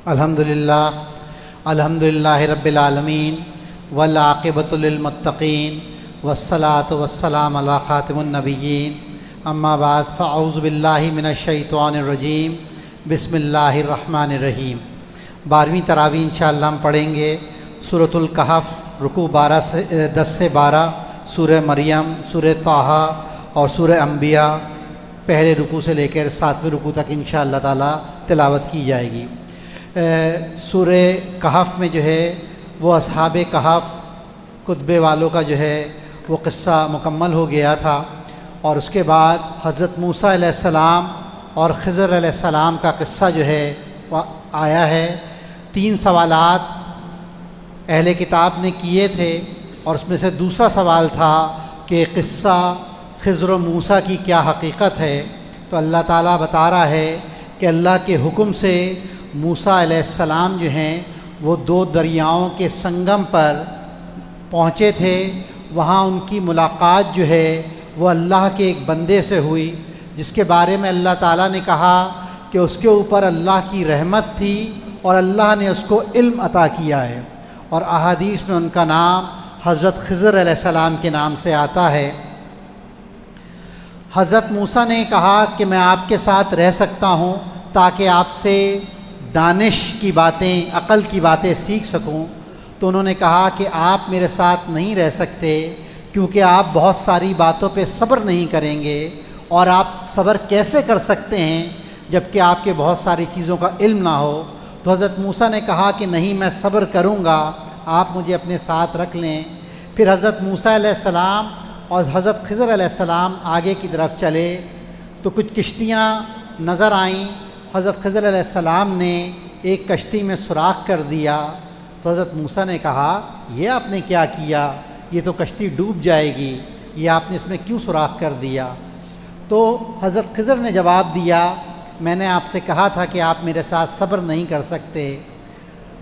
الحمدللہ رب العالمین والعاقبۃ للمتقین والصلاۃ والسلام علی خاتم النبیین اما بعد فاعوذ باللہ من الشیطان الرجیم بسم اللہ الرحمن الرحیم۔ 12ویں تراویح انشاءاللہ ہم پڑھیں گے سورۃ الکہف، رکوع 10 سے 12، سورہ مریم، سورہ طٰہٰ اور سورہ انبیاء پہلے رکوع سے لے کر 7ویں رکوع تک انشاءاللہ تعالی تلاوت کی جائے گی۔ سورہ کہف میں جو ہے وہ اصحاب کہف کتبے والوں کا جو ہے وہ قصہ مکمل ہو گیا تھا، اور اس کے بعد حضرت موسیٰ علیہ السلام اور خضر علیہ السلام کا قصہ جو ہے وہ آیا ہے۔ 3 سوالات اہل کتاب نے کیے تھے، اور اس میں سے دوسرا سوال تھا کہ قصہ خضر و موسیٰ کی کیا حقیقت ہے۔ تو اللہ تعالیٰ بتا رہا ہے کہ اللہ کے حکم سے موسیٰ علیہ السلام جو ہیں وہ 2 دریاؤں کے سنگم پر پہنچے تھے۔ وہاں ان کی ملاقات جو ہے وہ اللہ کے ایک بندے سے ہوئی، جس کے بارے میں اللہ تعالیٰ نے کہا کہ اس کے اوپر اللہ کی رحمت تھی اور اللہ نے اس کو علم عطا کیا ہے، اور احادیث میں ان کا نام حضرت خضر علیہ السلام کے نام سے آتا ہے۔ حضرت موسیٰ نے کہا کہ میں آپ کے ساتھ رہ سکتا ہوں تاکہ آپ سے دانش کی باتیں، عقل کی باتیں سیکھ سکوں۔ تو انہوں نے کہا کہ آپ میرے ساتھ نہیں رہ سکتے، کیونکہ آپ بہت ساری باتوں پہ صبر نہیں کریں گے، اور آپ صبر کیسے کر سکتے ہیں جب کہ آپ کے بہت ساری چیزوں کا علم نہ ہو۔ تو حضرت موسیٰ نے کہا کہ نہیں، میں صبر کروں گا، آپ مجھے اپنے ساتھ رکھ لیں۔ پھر حضرت موسیٰ علیہ السلام اور حضرت خضر علیہ السلام آگے کی طرف چلے تو کچھ کشتیاں نظر آئیں۔ حضرت خضر علیہ السلام نے ایک کشتی میں سوراخ کر دیا، تو حضرت موسیٰ نے کہا یہ آپ نے کیا کیا، یہ تو کشتی ڈوب جائے گی، یہ آپ نے اس میں کیوں سوراخ کر دیا؟ تو حضرت خضر نے جواب دیا، میں نے آپ سے کہا تھا کہ آپ میرے ساتھ صبر نہیں کر سکتے۔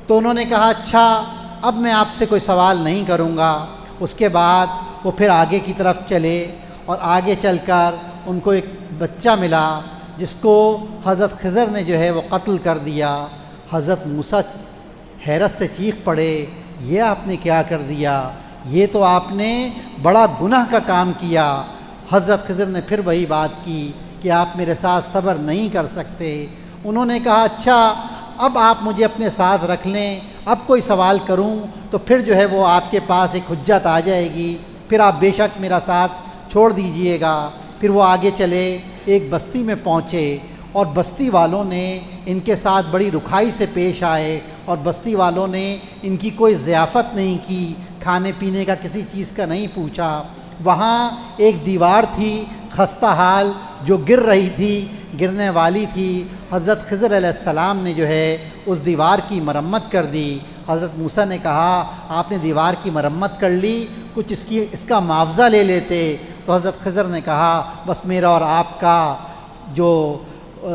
تو انہوں نے کہا اچھا، اب میں آپ سے کوئی سوال نہیں کروں گا۔ اس کے بعد وہ پھر آگے کی طرف چلے، اور آگے چل کر ان کو ایک بچہ ملا جس کو حضرت خضر نے جو ہے وہ قتل کر دیا۔ حضرت موسیٰ حیرت سے چیخ پڑے، یہ آپ نے کیا کر دیا، یہ تو آپ نے بڑا گناہ کا کام کیا۔ حضرت خضر نے پھر وہی بات کی کہ آپ میرے ساتھ صبر نہیں کر سکتے۔ انہوں نے کہا اچھا، اب آپ مجھے اپنے ساتھ رکھ لیں، اب کوئی سوال کروں تو پھر جو ہے وہ آپ کے پاس ایک حجت آ جائے گی، پھر آپ بے شک میرا ساتھ چھوڑ دیجئے گا۔ پھر وہ آگے چلے، ایک بستی میں پہنچے، اور بستی والوں نے ان کے ساتھ بڑی رکھائی سے پیش آئے، اور بستی والوں نے ان کی کوئی ضیافت نہیں کی، کھانے پینے کا کسی چیز کا نہیں پوچھا۔ وہاں ایک دیوار تھی خستہ حال جو گر رہی تھی، گرنے والی تھی۔ حضرت خضر علیہ السلام نے جو ہے اس دیوار کی مرمت کر دی۔ حضرت موسیٰ نے کہا آپ نے دیوار کی مرمت کر لی، کچھ اس کا معاوضہ لے لیتے۔ تو حضرت خضر نے کہا بس میرا اور آپ کا جو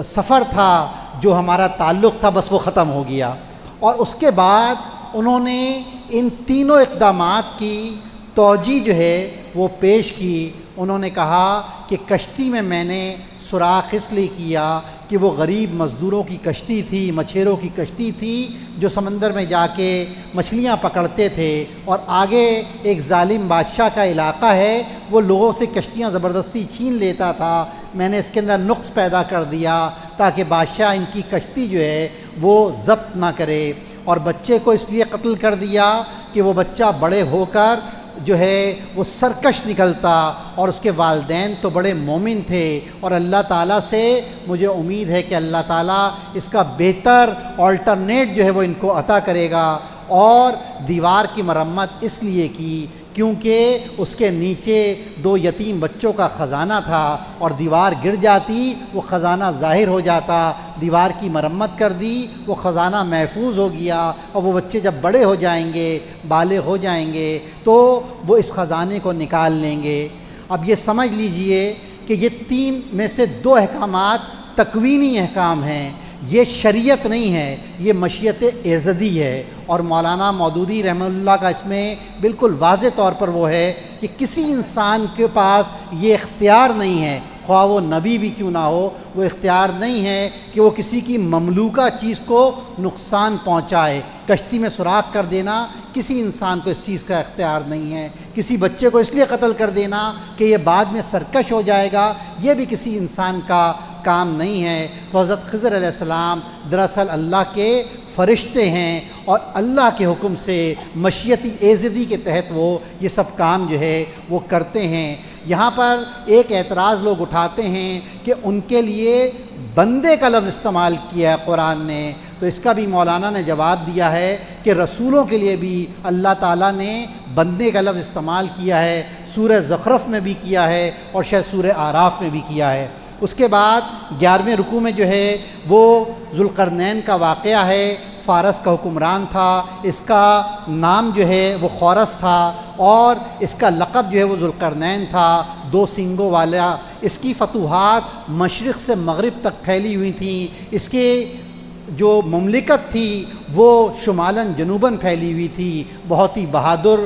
سفر تھا، جو ہمارا تعلق تھا، بس وہ ختم ہو گیا۔ اور اس کے بعد انہوں نے ان تینوں اقدامات کی توجیہ جو ہے وہ پیش کی۔ انہوں نے کہا کہ کشتی میں نے سوراخ اس لیے کیا کہ وہ غریب مزدوروں کی کشتی تھی، مچھیروں کی کشتی تھی، جو سمندر میں جا کے مچھلیاں پکڑتے تھے، اور آگے ایک ظالم بادشاہ کا علاقہ ہے، وہ لوگوں سے کشتیاں زبردستی چھین لیتا تھا۔ میں نے اس کے اندر نقص پیدا کر دیا تاکہ بادشاہ ان کی کشتی جو ہے وہ ضبط نہ کرے، اور بچے کو اس لیے قتل کر دیا کہ وہ بچہ بڑے ہو کر جو ہے وہ سرکش نکلتا، اور اس کے والدین تو بڑے مومن تھے، اور اللہ تعالیٰ سے مجھے امید ہے کہ اللہ تعالیٰ اس کا بہتر آلٹرنیٹ جو ہے وہ ان کو عطا کرے گا۔ اور دیوار کی مرمت اس لیے کی کیونکہ اس کے نیچے 2 یتیم بچوں کا خزانہ تھا، اور دیوار گر جاتی وہ خزانہ ظاہر ہو جاتا۔ دیوار کی مرمت کر دی، وہ خزانہ محفوظ ہو گیا، اور وہ بچے جب بڑے ہو جائیں گے، بالغ ہو جائیں گے، تو وہ اس خزانے کو نکال لیں گے۔ اب یہ سمجھ لیجئے کہ یہ 3 میں سے 2 احکامات تکوینی احکام ہیں، یہ شریعت نہیں ہے، یہ مشیت ایزدی ہے، اور مولانا مودودی رحمہ اللہ کا اس میں بالکل واضح طور پر وہ ہے کہ کسی انسان کے پاس یہ اختیار نہیں ہے خواہ وہ نبی بھی کیوں نہ ہو، وہ اختیار نہیں ہے کہ وہ کسی کی مملوکہ چیز کو نقصان پہنچائے۔ کشتی میں سوراخ کر دینا کسی انسان کو اس چیز کا اختیار نہیں ہے۔ کسی بچے کو اس لیے قتل کر دینا کہ یہ بعد میں سرکش ہو جائے گا، یہ بھی کسی انسان کا کام نہیں ہے۔ تو حضرت خضر علیہ السلام دراصل اللہ کے فرشتے ہیں، اور اللہ کے حکم سے مشیتی ایزدی کے تحت وہ یہ سب کام جو ہے وہ کرتے ہیں۔ یہاں پر ایک اعتراض لوگ اٹھاتے ہیں کہ ان کے لیے بندے کا لفظ استعمال کیا ہے قرآن نے، تو اس کا بھی مولانا نے جواب دیا ہے کہ رسولوں کے لیے بھی اللہ تعالیٰ نے بندے کا لفظ استعمال کیا ہے، سورہ زخرف میں بھی کیا ہے اور شاید سورہ اعراف میں بھی کیا ہے۔ اس کے بعد 11ویں رکوع میں جو ہے وہ ذوالقرنین کا واقعہ ہے۔ فارس کا حکمران تھا، اس کا نام جو ہے وہ خورس تھا، اور اس کا لقب جو ہے وہ ذوالقرنین تھا، 2 سینگوں والا۔ اس کی فتوحات مشرق سے مغرب تک پھیلی ہوئی تھیں۔ اس کے جو مملکت تھی وہ شمالاً جنوباً پھیلی ہوئی تھی۔ بہت ہی بہادر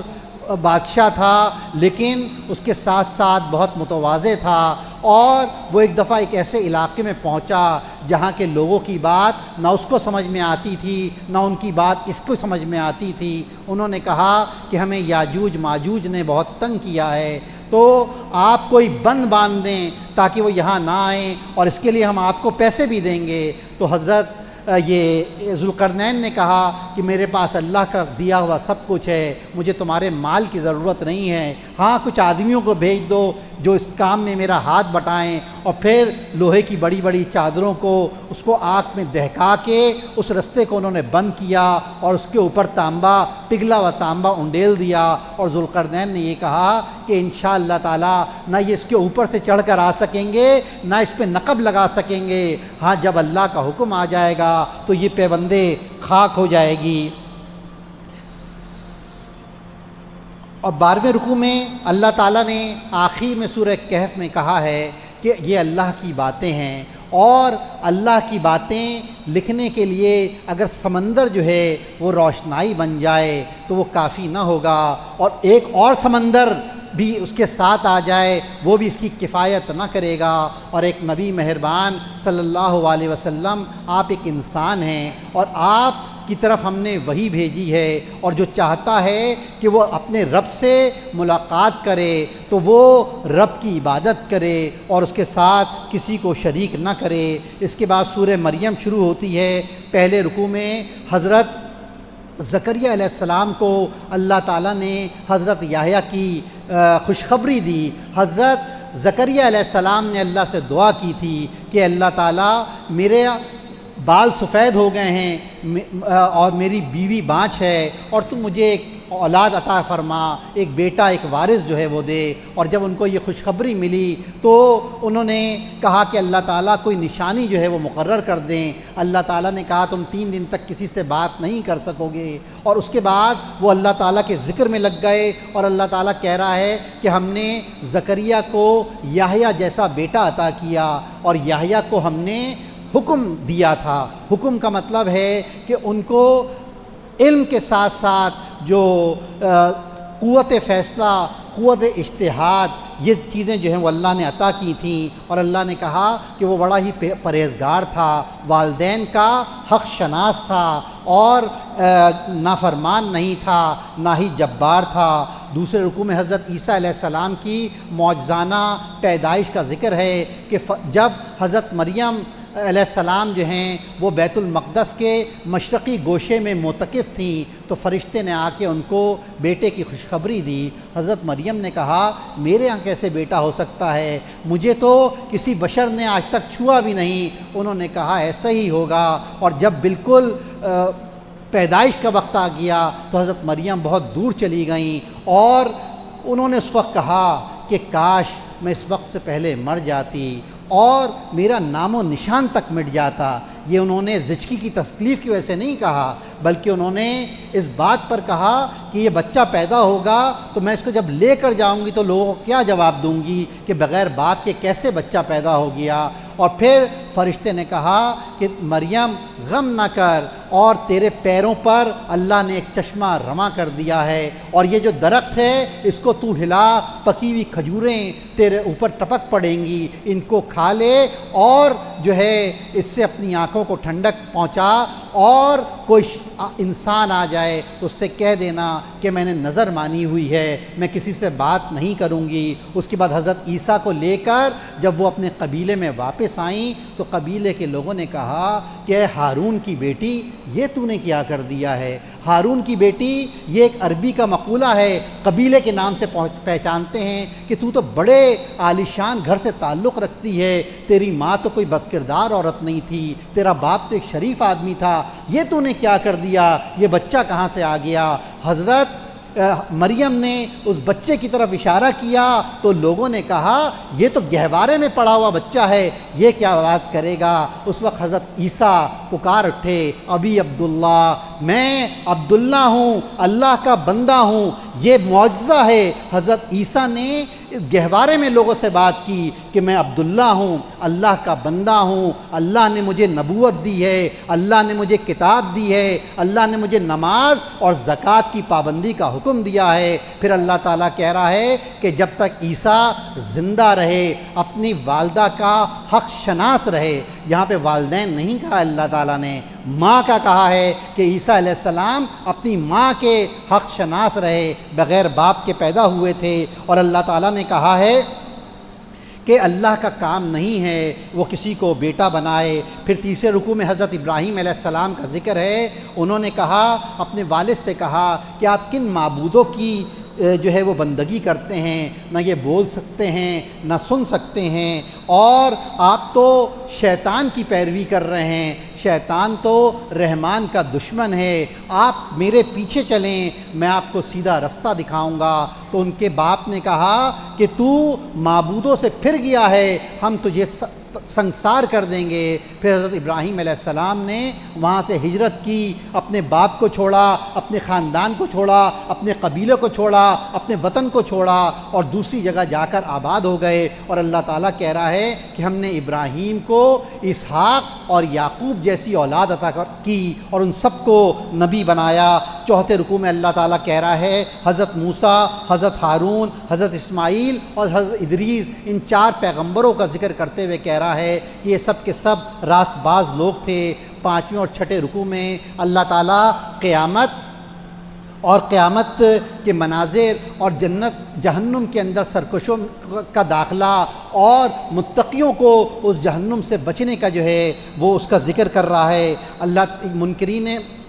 بادشاہ تھا، لیکن اس کے ساتھ ساتھ بہت متواضع تھا، اور وہ ایک دفعہ ایک ایسے علاقے میں پہنچا جہاں کے لوگوں کی بات نہ اس کو سمجھ میں آتی تھی نہ ان کی بات اس کو سمجھ میں آتی تھی۔ انہوں نے کہا کہ ہمیں یاجوج ماجوج نے بہت تنگ کیا ہے، تو آپ کوئی بند باندھ دیں تاکہ وہ یہاں نہ آئیں، اور اس کے لیے ہم آپ کو پیسے بھی دیں گے۔ تو حضرت یہ ذوالقرنین نے کہا کہ میرے پاس اللہ کا دیا ہوا سب کچھ ہے، مجھے تمہارے مال کی ضرورت نہیں ہے، ہاں کچھ آدمیوں کو بھیج دو جو اس کام میں میرا ہاتھ بٹائیں، اور پھر لوہے کی بڑی بڑی چادروں کو اس کو آگ میں دہکا کے اس رستے کو انہوں نے بند کیا، اور اس کے اوپر تانبا، پگھلا ہوا تانبا انڈیل دیا، اور ذوالقرنین نے یہ کہا کہ انشاءاللہ تعالی نہ یہ اس کے اوپر سے چڑھ کر آ سکیں گے نہ اس پہ نقب لگا سکیں گے، ہاں جب اللہ کا حکم آ جائے گا تو یہ پیوندے خاک ہو جائے گی۔ اور 12ویں رکوع میں اللہ تعالیٰ نے آخر میں سورہ کہف میں کہا ہے کہ یہ اللہ کی باتیں ہیں، اور اللہ کی باتیں لکھنے کے لیے اگر سمندر جو ہے وہ روشنائی بن جائے تو وہ کافی نہ ہوگا، اور ایک اور سمندر بھی اس کے ساتھ آ جائے وہ بھی اس کی کفایت نہ کرے گا۔ اور ایک نبی مہربان صلی اللہ علیہ وسلم، آپ ایک انسان ہیں، اور آپ کی طرف ہم نے وحی بھیجی ہے، اور جو چاہتا ہے کہ وہ اپنے رب سے ملاقات کرے تو وہ رب کی عبادت کرے اور اس کے ساتھ کسی کو شریک نہ کرے۔ اس کے بعد سورہ مریم شروع ہوتی ہے۔ پہلے رکوع میں حضرت زکریا علیہ السلام کو اللہ تعالیٰ نے حضرت یحییٰ کی خوشخبری دی۔ حضرت زکریا علیہ السلام نے اللہ سے دعا کی تھی کہ اللہ تعالیٰ میرے بال سفید ہو گئے ہیں اور میری بیوی بانجھ ہے، اور تم مجھے ایک اولاد عطا فرما، ایک بیٹا، ایک وارث جو ہے وہ دے۔ اور جب ان کو یہ خوشخبری ملی تو انہوں نے کہا کہ اللہ تعالیٰ کوئی نشانی جو ہے وہ مقرر کر دیں۔ اللہ تعالیٰ نے کہا تم 3 دن تک کسی سے بات نہیں کر سکو گے، اور اس کے بعد وہ اللہ تعالیٰ کے ذکر میں لگ گئے، اور اللہ تعالیٰ کہہ رہا ہے کہ ہم نے زکریا کو یحییٰ جیسا بیٹا عطا کیا، اور یحییٰ کو ہم نے حکم دیا تھا۔ حکم کا مطلب ہے کہ ان کو علم کے ساتھ ساتھ جو قوت فیصلہ، قوت اجتہاد، یہ چیزیں جو ہیں وہ اللہ نے عطا کی تھیں، اور اللہ نے کہا کہ وہ بڑا ہی پرہیزگار تھا، والدین کا حق شناس تھا، اور نافرمان نہیں تھا، نہ ہی جبار تھا۔ دوسرے رکوع میں حضرت عیسیٰ علیہ السلام کی معجزانہ پیدائش کا ذکر ہے کہ جب حضرت مریم علیہ السلام جو ہیں وہ بیت المقدس کے مشرقی گوشے میں معتکف تھیں تو فرشتے نے آ کے ان کو بیٹے کی خوشخبری دی۔ حضرت مریم نے کہا میرے یہاں کیسے بیٹا ہو سکتا ہے، مجھے تو کسی بشر نے آج تک چھوا بھی نہیں۔ انہوں نے کہا ایسا ہی ہوگا، اور جب بالکل پیدائش کا وقت آ گیا تو حضرت مریم بہت دور چلی گئیں، اور انہوں نے اس وقت کہا کہ کاش میں اس وقت سے پہلے مر جاتی اور میرا نام و نشان تک مٹ جاتا۔ یہ انہوں نے زچگی کی تکلیف کی وجہ سے نہیں کہا، بلکہ انہوں نے اس بات پر کہا کہ یہ بچہ پیدا ہوگا تو میں اس کو جب لے کر جاؤں گی تو لوگوں کو کیا جواب دوں گی کہ بغیر باپ کے کیسے بچہ پیدا ہو گیا۔ اور پھر فرشتے نے کہا کہ مریم غم نہ کر، اور تیرے پیروں پر اللہ نے ایک چشمہ رواں کر دیا ہے، اور یہ جو درخت ہے اس کو تو ہلا، پکی ہوئی کھجوریں تیرے اوپر ٹپک پڑیں گی، ان کو کھا لے اور جو ہے اس سے اپنی آنکھوں کو ٹھنڈک پہنچا، اور کوئی انسان آ جائے تو اس سے کہہ دینا کہ میں نے نظر مانی ہوئی ہے، میں کسی سے بات نہیں کروں گی۔ اس کے بعد حضرت عیسیٰ کو لے کر جب وہ اپنے قبیلے میں واپس آئیں تو قبیلے کے لوگوں نے کہا کہ اے ہارون کی بیٹی، یہ تو نے کیا کر دیا ہے؟ ہارون کی بیٹی یہ ایک عربی کا مقولہ ہے، قبیلے کے نام سے پہچانتے ہیں کہ تو بڑے عالیشان گھر سے تعلق رکھتی ہے، تیری ماں تو کوئی بدکردار عورت نہیں تھی، تیرا باپ تو ایک شریف آدمی تھا، یہ تو نے کیا کر دیا؟ یہ بچہ کہاں سے آ گیا؟ حضرت مریم نے اس بچے کی طرف اشارہ کیا تو لوگوں نے کہا یہ تو گہوارے میں پڑا ہوا بچہ ہے، یہ کیا بات کرے گا؟ اس وقت حضرت عیسیٰ پکار اٹھے، ابی عبداللہ، میں عبداللہ ہوں، اللہ کا بندہ ہوں۔ یہ معجزہ ہے، حضرت عیسیٰ نے گہوارے میں لوگوں سے بات کی کہ میں عبداللہ ہوں، اللہ کا بندہ ہوں، اللہ نے مجھے نبوت دی ہے، اللہ نے مجھے کتاب دی ہے، اللہ نے مجھے نماز اور زکوٰۃ کی پابندی کا حکم دیا ہے۔ پھر اللہ تعالیٰ کہہ رہا ہے کہ جب تک عیسیٰ زندہ رہے اپنی والدہ کا حق شناس رہے، یہاں پہ والدین نہیں کہا اللہ تعالیٰ نے، ماں کا کہا ہے کہ عیسیٰ علیہ السلام اپنی ماں کے حق شناس رہے، بغیر باپ کے پیدا ہوئے تھے۔ اور اللہ تعالیٰ نے کہا ہے کہ اللہ کا کام نہیں ہے وہ کسی کو بیٹا بنائے۔ پھر تیسرے رکوع میں حضرت ابراہیم علیہ السلام کا ذکر ہے، انہوں نے کہا، اپنے والد سے کہا کہ آپ کن معبودوں کی جو ہے وہ بندگی کرتے ہیں، نہ یہ بول سکتے ہیں نہ سن سکتے ہیں، اور آپ تو شیطان کی پیروی کر رہے ہیں، شیطان تو رحمان کا دشمن ہے، آپ میرے پیچھے چلیں، میں آپ کو سیدھا رستہ دکھاؤں گا۔ تو ان کے باپ نے کہا کہ تو معبودوں سے پھر گیا ہے، ہم تجھے سنسار کر دیں گے۔ پھر حضرت ابراہیم علیہ السلام نے وہاں سے ہجرت کی، اپنے باپ کو چھوڑا، اپنے خاندان کو چھوڑا، اپنے قبیلے کو چھوڑا، اپنے وطن کو چھوڑا، اور دوسری جگہ جا کر آباد ہو گئے۔ اور اللہ تعالیٰ کہہ رہا ہے کہ ہم نے ابراہیم کو اسحاق اور یعقوب جیسی اولاد عطا کی اور ان سب کو نبی بنایا۔ چوتھے رکوع میں اللہ تعالیٰ کہہ رہا ہے حضرت موسیٰ، حضرت ہارون، حضرت اسماعیل اور حضرت ادریس، ان 4 پیغمبروں کا ذکر کرتے ہوئے کہہ رہا ہے کہ یہ سب کے سب راست باز لوگ تھے۔ 5ویں اور 6ٹھے رکوع میں اللہ تعالیٰ قیامت اور قیامت کے مناظر اور جنت جہنم کے اندر سرکشوں کا داخلہ اور متقیوں کو اس جہنم سے بچنے کا جو ہے وہ اس کا ذکر کر رہا ہے۔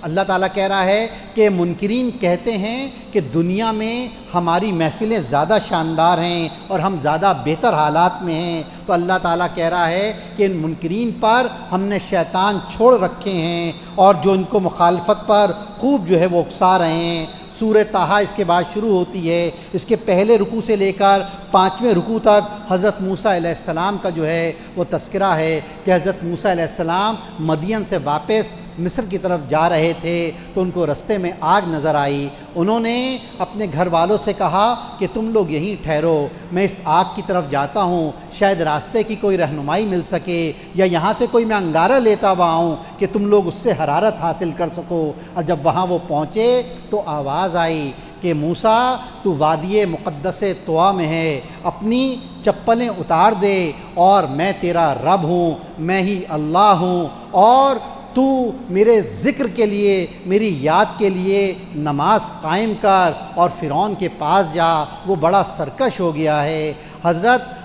اللہ تعالیٰ کہہ رہا ہے کہ منکرین کہتے ہیں کہ دنیا میں ہماری محفلیں زیادہ شاندار ہیں اور ہم زیادہ بہتر حالات میں ہیں، تو اللہ تعالیٰ کہہ رہا ہے کہ ان منکرین پر ہم نے شیطان چھوڑ رکھے ہیں اور جو ان کو مخالفت پر خوب جو ہے وہ اکسا رہے ہیں۔ سورہ طٰہٰ اس کے بعد شروع ہوتی ہے، اس کے پہلے رکوع سے لے کر 5ویں رکوع تک حضرت موسیٰ علیہ السلام کا جو ہے وہ تذکرہ ہے کہ حضرت موسیٰ علیہ السلام مدین سے واپس مصر کی طرف جا رہے تھے تو ان کو رستے میں آگ نظر آئی۔ انہوں نے اپنے گھر والوں سے کہا کہ تم لوگ یہیں ٹھہرو، میں اس آگ کی طرف جاتا ہوں، شاید راستے کی کوئی رہنمائی مل سکے یا یہاں سے کوئی میں انگارہ لیتا ہوا آؤں کہ تم لوگ اس سے حرارت حاصل کر سکو۔ اور جب وہاں وہ پہنچے تو آواز آئی کہ موسیٰ تو وادی مقدس طویٰ میں ہے، اپنی چپلیں اتار دے، اور میں تیرا رب ہوں، میں ہی اللہ ہوں، اور تو میرے ذکر کے لیے، میری یاد کے لیے نماز قائم کر اور فرعون کے پاس جا، وہ بڑا سرکش ہو گیا ہے۔ حضرت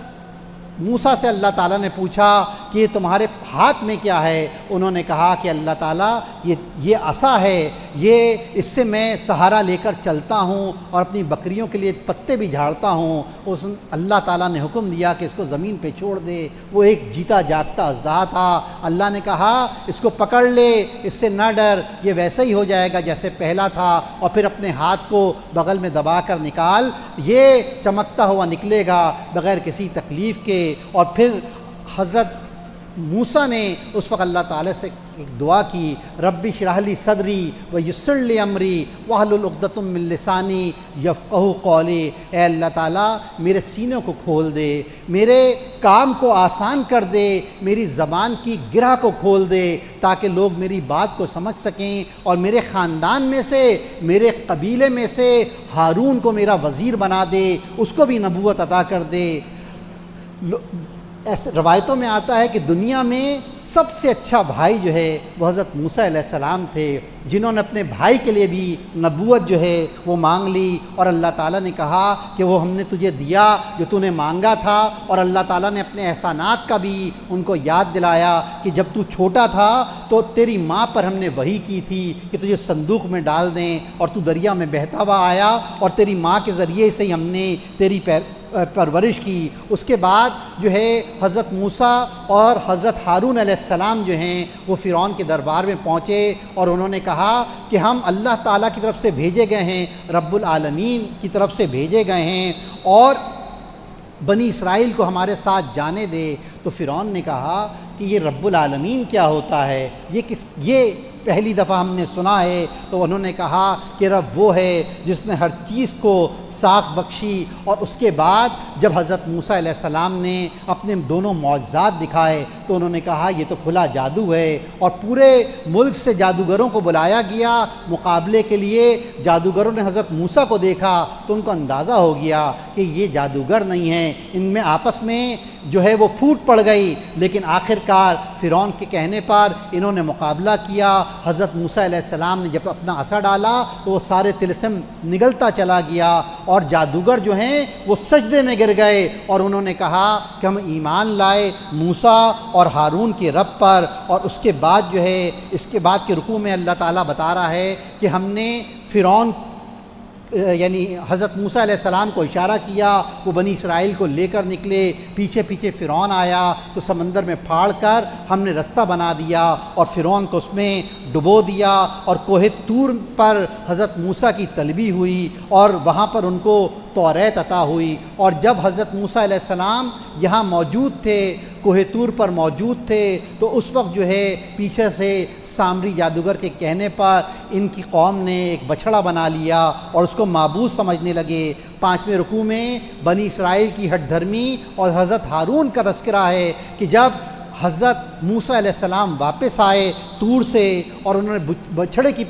موسیٰ سے اللہ تعالیٰ نے پوچھا کہ یہ تمہارے ہاتھ میں کیا ہے؟ انہوں نے کہا کہ اللہ تعالیٰ یہ عصا ہے، یہ اس سے میں سہارا لے کر چلتا ہوں اور اپنی بکریوں کے لیے پتے بھی جھاڑتا ہوں۔ اللہ تعالیٰ نے حکم دیا کہ اس کو زمین پہ چھوڑ دے، وہ ایک جیتا جاگتا اژدہا تھا۔ اللہ نے کہا اس کو پکڑ لے، اس سے نہ ڈر، یہ ویسا ہی ہو جائے گا جیسے پہلا تھا، اور پھر اپنے ہاتھ کو بغل میں دبا کر نکال، یہ چمکتا ہوا نکلے گا بغیر کسی تکلیف کے۔ اور پھر حضرت موسیٰ نے اس وقت اللہ تعالیٰ سے ایک دعا کی، رب اشرح لی صدری ویسر لی امری واحلل عقدۃ من لسانی یفقہوا قولی، اے اللہ تعالیٰ میرے سینوں کو کھول دے، میرے کام کو آسان کر دے، میری زبان کی گرہ کو کھول دے تاکہ لوگ میری بات کو سمجھ سکیں، اور میرے خاندان میں سے، میرے قبیلے میں سے ہارون کو میرا وزیر بنا دے، اس کو بھی نبوت عطا کر دے۔ ایسے روایتوں میں آتا ہے کہ دنیا میں سب سے اچھا بھائی جو ہے وہ حضرت موسیٰ علیہ السلام تھے، جنہوں نے اپنے بھائی کے لیے بھی نبوت جو ہے وہ مانگ لی، اور اللہ تعالیٰ نے کہا کہ وہ ہم نے تجھے دیا جو تو نے مانگا تھا، اور اللہ تعالیٰ نے اپنے احسانات کا بھی ان کو یاد دلایا کہ جب تو چھوٹا تھا تو تیری ماں پر ہم نے وحی کی تھی کہ تجھے صندوق میں ڈال دیں، اور تو دریا میں بہتا ہوا آیا، اور تیری ماں کے ذریعے سے ہی ہم نے تیری پرورش کی۔ اس کے بعد جو ہے حضرت موسیٰ اور حضرت ہارون علیہ السلام جو ہیں وہ فرعون کے دربار میں پہنچے، اور انہوں نے کہا کہ ہم اللہ تعالیٰ کی طرف سے بھیجے گئے ہیں، رب العالمین کی طرف سے بھیجے گئے ہیں، اور بنی اسرائیل کو ہمارے ساتھ جانے دے۔ تو فرعون نے کہا کہ یہ رب العالمین کیا ہوتا ہے، یہ پہلی دفعہ ہم نے سنا ہے۔ تو انہوں نے کہا کہ رب وہ ہے جس نے ہر چیز کو ساکھ بخشی۔ اور اس کے بعد جب حضرت موسیٰ علیہ السلام نے اپنے دونوں معجزات دکھائے تو انہوں نے کہا یہ تو کھلا جادو ہے، اور پورے ملک سے جادوگروں کو بلایا گیا مقابلے کے لیے۔ جادوگروں نے حضرت موسیٰ کو دیکھا تو ان کو اندازہ ہو گیا کہ یہ جادوگر نہیں ہیں، ان میں آپس میں جو ہے وہ پھوٹ پڑ گئی، لیکن آخرکار فرعون کے کہنے پر انہوں نے مقابلہ کیا۔ حضرت موسیٰ علیہ السلام نے جب اپنا عصا ڈالا تو وہ سارے طلسم نگلتا چلا گیا، اور جادوگر جو ہیں وہ سجدے میں گر گئے، اور انہوں نے کہا کہ ہم ایمان لائے موسیٰ اور ہارون کے رب پر۔ اور اس کے بعد جو ہے اس کے بعد کے رکوع میں اللہ تعالیٰ بتا رہا ہے کہ ہم نے فرعون یعنی حضرت موسیٰ علیہ السلام کو اشارہ کیا، وہ بنی اسرائیل کو لے کر نکلے، پیچھے پیچھے فرعون آیا تو سمندر میں پھاڑ کر ہم نے رستہ بنا دیا اور فرعون کو اس میں ڈبو دیا، اور کوہ طور پر حضرت موسیٰ کی طلبی ہوئی اور وہاں پر ان کو توریت عطا ہوئی۔ اور جب حضرت موسیٰ علیہ السلام یہاں موجود تھے، کوہ طور پر موجود تھے، تو اس وقت جو ہے پیچھے سے سامری جادوگر کے کہنے پر ان کی قوم نے ایک بچھڑا بنا لیا اور اس کو معبود سمجھنے لگے۔ 5ویں رکوع میں بنی اسرائیل کی ہٹ دھرمی اور حضرت ہارون کا تذکرہ ہے کہ جب حضرت موسیٰ علیہ السلام واپس آئے طور سے اور انہوں نے بچھڑے کی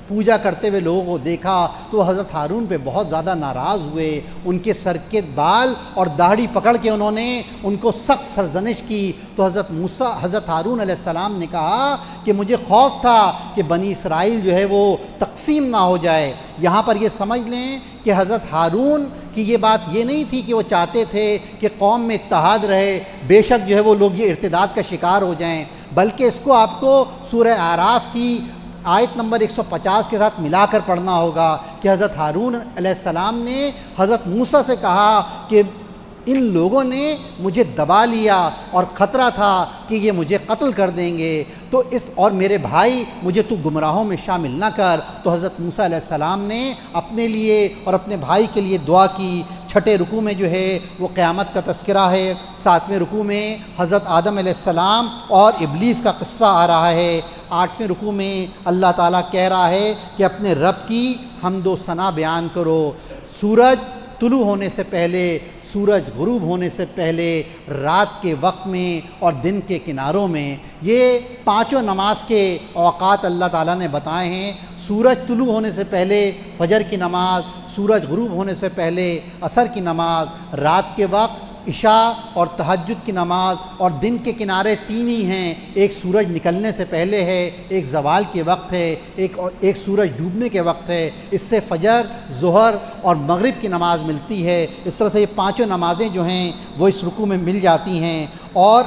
پوجا کرتے ہوئے لوگوں کو دیکھا تو وہ حضرت ہارون پہ بہت زیادہ ناراض ہوئے، ان کے سر کے بال اور داڑھی پکڑ کے انہوں نے ان کو سخت سرزنش کی۔ تو حضرت ہارون علیہ السلام نے کہا کہ مجھے خوف تھا کہ بنی اسرائیل جو ہے وہ تقسیم نہ ہو جائے۔ یہاں پر یہ سمجھ لیں کہ حضرت ہارون کی یہ بات یہ نہیں تھی کہ وہ چاہتے تھے کہ قوم میں اتحاد رہے، بے شک جو ہے وہ لوگ یہ ارتداد کا شکار ہو جائیں، بلکہ اس کو آپ کو سورہ اعراف کی آیت نمبر 150 کے ساتھ ملا کر پڑھنا ہوگا کہ حضرت ہارون علیہ السلام نے حضرت موسیٰ سے کہا کہ ان لوگوں نے مجھے دبا لیا اور خطرہ تھا کہ یہ مجھے قتل کر دیں گے، تو اور میرے بھائی مجھے تو گمراہوں میں شامل نہ کر۔ تو حضرت موسیٰ علیہ السلام نے اپنے لیے اور اپنے بھائی کے لیے دعا کی۔ 6 رکوع میں جو ہے وہ قیامت کا تذکرہ ہے۔ 7ویں رکوع میں حضرت آدم علیہ السلام اور ابلیس کا قصہ آ رہا ہے۔ 8ویں رکوع میں اللہ تعالیٰ کہہ رہا ہے کہ اپنے رب کی حمد و ثنا بیان کرو۔ سورج طلوع ہونے سے پہلے، سورج غروب ہونے سے پہلے، رات کے وقت میں اور دن کے کناروں میں، یہ 5 نماز کے اوقات اللہ تعالیٰ نے بتائے ہیں۔ سورج طلوع ہونے سے پہلے فجر کی نماز، سورج غروب ہونے سے پہلے عصر کی نماز، رات کے وقت عشاء اور تہجد کی نماز، اور دن کے کنارے 3 ہی ہیں، ایک سورج نکلنے سے پہلے ہے، ایک زوال کے وقت ہے، ایک سورج ڈوبنے کے وقت ہے۔ اس سے فجر، ظہر اور مغرب کی نماز ملتی ہے۔ اس طرح سے یہ 5 نمازیں جو ہیں وہ اس رکوع میں مل جاتی ہیں، اور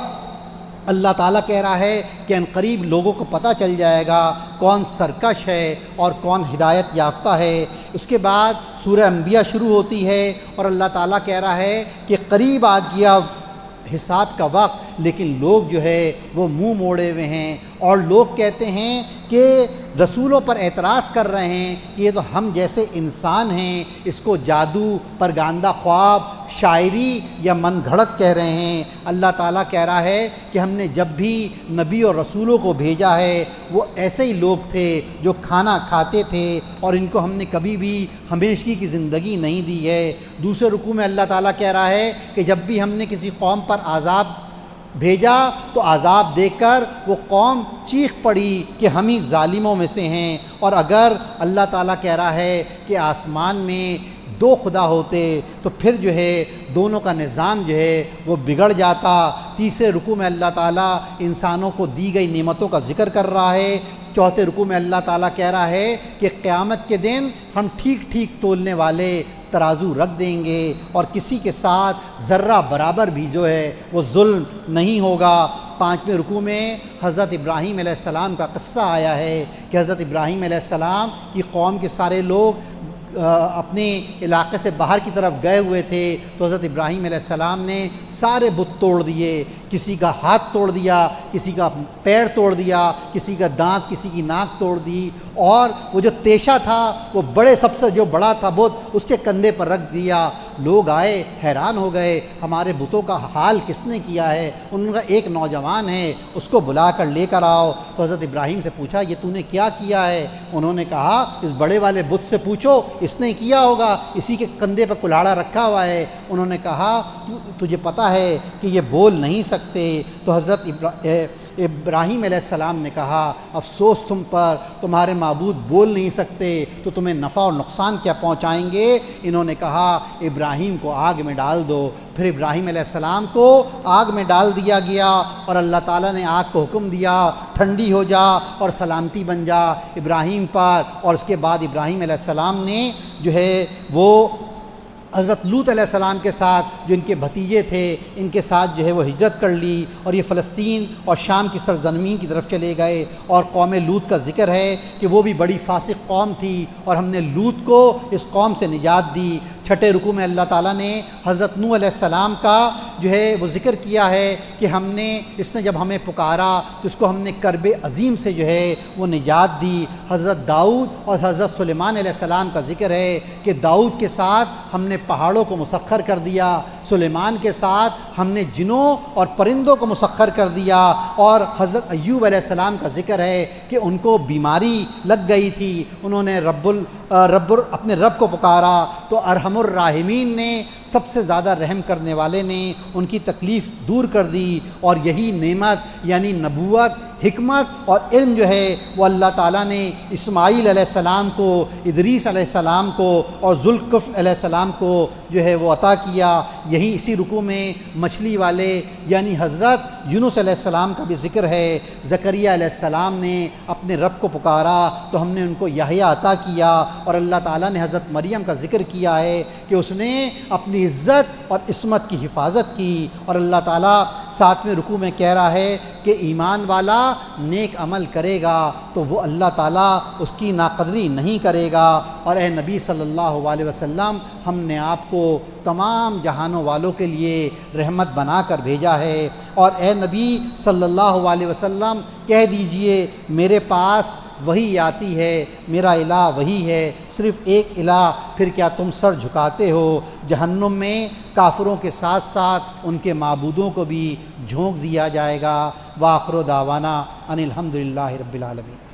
اللہ تعالیٰ کہہ رہا ہے کہ ان قریب لوگوں کو پتہ چل جائے گا کون سرکش ہے اور کون ہدایت یافتہ ہے۔ اس کے بعد سورہ انبیاء شروع ہوتی ہے اور اللہ تعالیٰ کہہ رہا ہے کہ قریب آ گیا حساب کا وقت، لیکن لوگ جو ہے وہ منہ موڑے ہوئے ہیں، اور لوگ کہتے ہیں کہ رسولوں پر اعتراض کر رہے ہیں کہ یہ تو ہم جیسے انسان ہیں، اس کو جادو، پرگاندہ خواب، شاعری یا من گھڑت کہہ رہے ہیں۔ اللہ تعالیٰ کہہ رہا ہے کہ ہم نے جب بھی نبی اور رسولوں کو بھیجا ہے وہ ایسے ہی لوگ تھے جو کھانا کھاتے تھے، اور ان کو ہم نے کبھی بھی ہمیشگی کی زندگی نہیں دی ہے۔ دوسرے رکوع میں اللہ تعالیٰ کہہ رہا ہے کہ جب بھی ہم نے کسی قوم پر عذاب بھیجا تو عذاب دیکھ کر وہ قوم چیخ پڑی کہ ہم ہی ظالموں میں سے ہیں، اور اگر اللہ تعالیٰ کہہ رہا ہے کہ آسمان میں دو خدا ہوتے تو پھر جو ہے دونوں کا نظام جو ہے وہ بگڑ جاتا۔ تیسرے رکوع میں اللہ تعالیٰ انسانوں کو دی گئی نعمتوں کا ذکر کر رہا ہے۔ چوتھے رکوع میں اللہ تعالیٰ کہہ رہا ہے کہ قیامت کے دن ہم ٹھیک ٹھیک تولنے والے ترازو رکھ دیں گے، اور کسی کے ساتھ ذرہ برابر بھی جو ہے وہ ظلم نہیں ہوگا۔ پانچویں رکوع میں حضرت ابراہیم علیہ السلام کا قصہ آیا ہے کہ حضرت ابراہیم علیہ السلام کی قوم کے سارے لوگ اپنے علاقے سے باہر کی طرف گئے ہوئے تھے، تو حضرت ابراہیم علیہ السلام نے سارے بت توڑ دیے، کسی کا ہاتھ توڑ دیا، کسی کا پیر توڑ دیا، کسی کا دانت، کسی کی ناک توڑ دی، اور وہ جو تیشہ تھا وہ بڑے سب سے جو بڑا تھا بت اس کے کندھے پر رکھ دیا۔ لوگ آئے حیران ہو گئے، ہمارے بتوں کا حال کس نے کیا ہے؟ ان کا ایک نوجوان ہے، اس کو بلا کر لے کر آؤ۔ تو حضرت ابراہیم سے پوچھا یہ تو نے کیا کیا ہے؟ انہوں نے کہا اس بڑے والے بت سے پوچھو، اس نے کیا ہوگا، اسی کے کندھے پر کلاڑا رکھا ہوا ہے۔ انہوں نے کہا تجھے پتہ ہے کہ یہ بول نہیں سکتے۔ تو حضرت ابراہیم علیہ السلام نے کہا افسوس تم پر، تمہارے معبود بول نہیں سکتے تو تمہیں نفع اور نقصان کیا پہنچائیں گے؟ انہوں نے کہا ابراہیم کو آگ میں ڈال دو۔ پھر ابراہیم علیہ السلام کو آگ میں ڈال دیا گیا، اور اللہ تعالیٰ نے آگ کو حکم دیا ٹھنڈی ہو جا اور سلامتی بن جا ابراہیم پر۔ اور اس کے بعد ابراہیم علیہ السلام نے جو ہے وہ حضرت لوط علیہ السلام کے ساتھ جو ان کے بھتیجے تھے ان کے ساتھ جو ہے وہ ہجرت کر لی، اور یہ فلسطین اور شام کی سرزمین کی طرف چلے گئے۔ اور قوم لوط کا ذکر ہے کہ وہ بھی بڑی فاسق قوم تھی، اور ہم نے لوط کو اس قوم سے نجات دی۔ چھٹے رکوع میں اللہ تعالیٰ نے حضرت نوح علیہ السلام کا جو ہے وہ ذکر کیا ہے کہ اس نے جب ہمیں پکارا تو اس کو ہم نے کرب عظیم سے جو ہے وہ نجات دی۔ حضرت داؤد اور حضرت سلیمان علیہ السلام کا ذکر ہے کہ داؤد کے ساتھ ہم نے پہاڑوں کو مسخر کر دیا، سلیمان کے ساتھ ہم نے جنوں اور پرندوں کو مسخر کر دیا۔ اور حضرت ایوب علیہ السلام کا ذکر ہے کہ ان کو بیماری لگ گئی تھی، انہوں نے اپنے رب کو پکارا تو ارحم الراحمین نے، سب سے زیادہ رحم کرنے والے نے ان کی تکلیف دور کر دی، اور یہی نعمت یعنی نبوت، حکمت اور علم جو ہے وہ اللہ تعالیٰ نے اسماعیل علیہ السلام کو، ادریس علیہ السلام کو اور ذوالکفل علیہ السلام کو جو ہے وہ عطا کیا۔ یہی اسی رکوع میں مچھلی والے یعنی حضرت یونس علیہ السلام کا بھی ذکر ہے۔ زکریہ علیہ السلام نے اپنے رب کو پکارا تو ہم نے ان کو یحییٰ عطا کیا، اور اللہ تعالیٰ نے حضرت مریم کا ذکر کیا ہے کہ اس نے اپنی عزت اور عصمت کی حفاظت کی۔ اور اللہ تعالیٰ ساتویں رکوع میں کہہ رہا ہے کہ ایمان والا نیک عمل کرے گا تو وہ اللہ تعالیٰ اس کی ناقدری نہیں کرے گا۔ اور اے نبی صلی اللہ علیہ وسلم، ہم نے آپ کو تمام جہانوں والوں کے لیے رحمت بنا کر بھیجا ہے، اور اے نبی صلی اللہ علیہ وسلم کہہ دیجئے میرے پاس وہی آتی ہے، میرا الہ وہی ہے، صرف ایک الہ، پھر کیا تم سر جھکاتے ہو؟ جہنم میں کافروں کے ساتھ ساتھ ان کے معبودوں کو بھی جھونک دیا جائے گا۔ وآخر دعوانا ان الحمدللہ رب العالمین۔